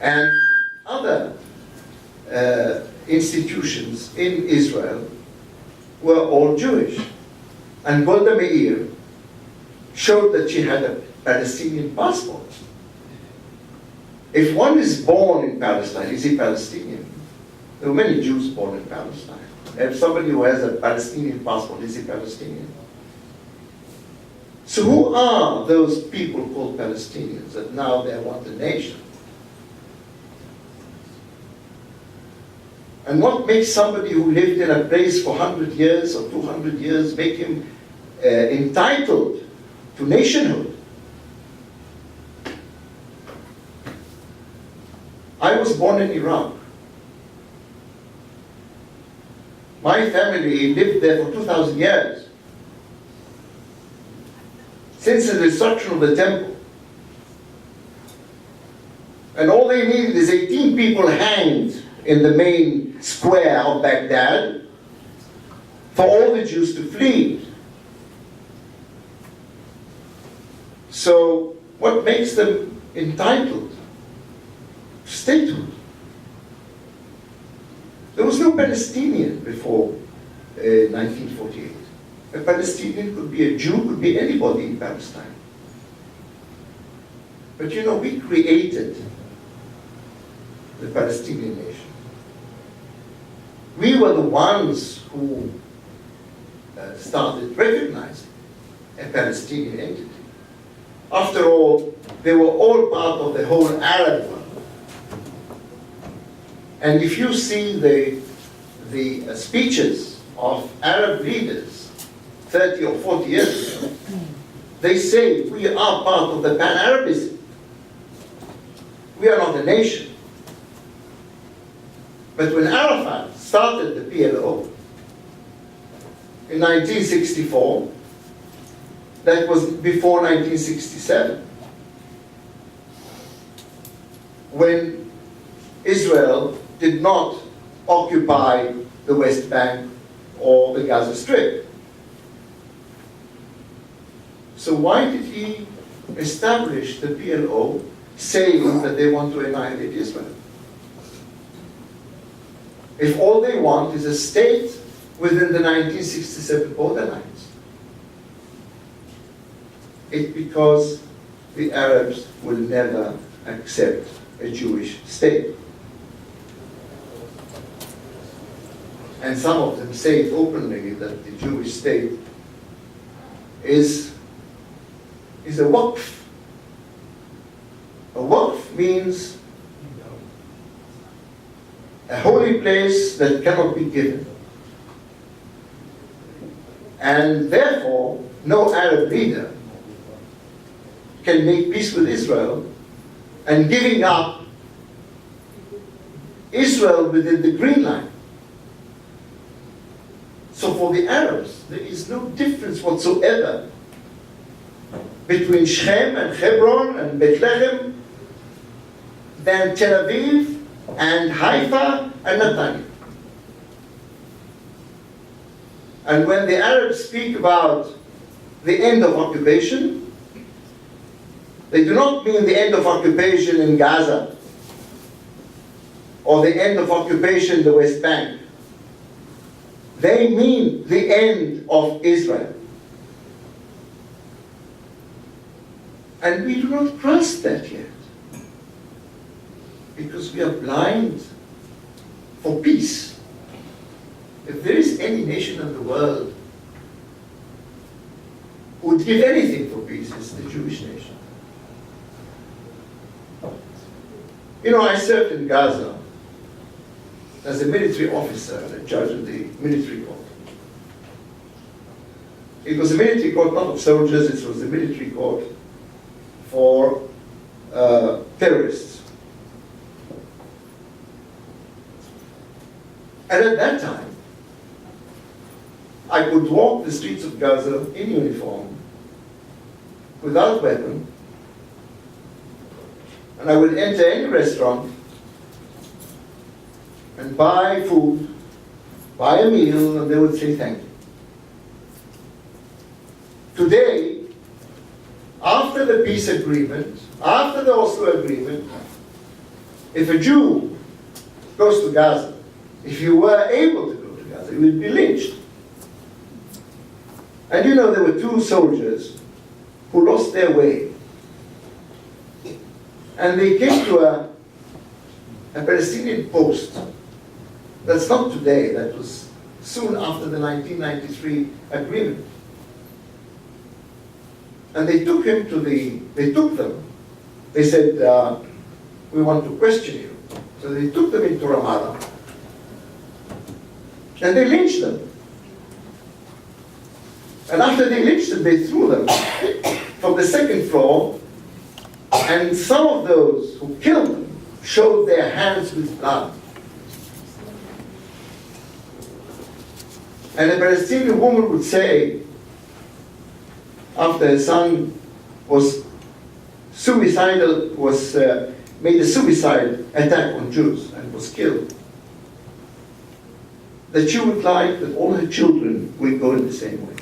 and other institutions in Israel were all Jewish. And Golda Meir showed that she had a Palestinian passport. If one is born in Palestine, is he Palestinian? There were many Jews born in Palestine. If somebody who has a Palestinian passport, is he Palestinian? So who are those people called Palestinians that now they want a nation? And what makes somebody who lived in a place for 100 years or 200 years, make him entitled to nationhood? I was born in Iraq. My family lived there for 2,000 years. Since the destruction of the temple. And all they needed is 18 people hanged in the main square of Baghdad for all the Jews to flee. So what makes them entitled to statehood? There was no Palestinian before 1948. A Palestinian could be a Jew, could be anybody in Palestine. But you know, we created the Palestinian nation. We were the ones who started recognizing a Palestinian entity. After all, they were all part of the whole Arab world. And if you see the speeches of Arab leaders 30 or 40 years ago, they say we are part of the Pan-Arabism. We are not a nation. But when Arafat started the PLO in 1964, that was before 1967, when Israel did not occupy the West Bank or the Gaza Strip. So why did he establish the PLO saying that they want to annihilate Israel? If all they want is a state within the 1967 borderlines. It's because the Arabs will never accept a Jewish state. And some of them say it openly that the Jewish state is a waqf. A waqf means a holy place that cannot be given. And therefore, no Arab leader can make peace with Israel and giving up Israel within the Green Line. So for the Arabs, there is no difference whatsoever between Shechem and Hebron and Bethlehem than Tel Aviv and Haifa and Netanya. And when the Arabs speak about the end of occupation, they do not mean the end of occupation in Gaza or the end of occupation in the West Bank. They mean the end of Israel. And we do not grasp that yet, because we are blind for peace. If there is any nation in the world who would give anything for peace, it's the Jewish nation. You know, I served in Gaza as a military officer and a judge of the military court. It was a military court not of soldiers, it was a military court for terrorists. And at that time, I could walk the streets of Gaza in uniform, without weapon, and I would enter any restaurant and buy food, buy a meal, and they would say thank you. Today, after the peace agreement, after the Oslo agreement, if a Jew goes to Gaza, if you were able to go to Gaza, you would be lynched. And you know, there were two soldiers who lost their way. And they came to a Palestinian post. That's not today, that was soon after the 1993 agreement. And they took them. They said, we want to question you. So they took them into Ramallah. And they lynched them. And after they lynched them, they threw them from the second floor. And some of those who killed them showed their hands with blood. And a Palestinian woman would say, after her son was suicidal, made a suicide attack on Jews and was killed, that she would like that all her children will go in the same way.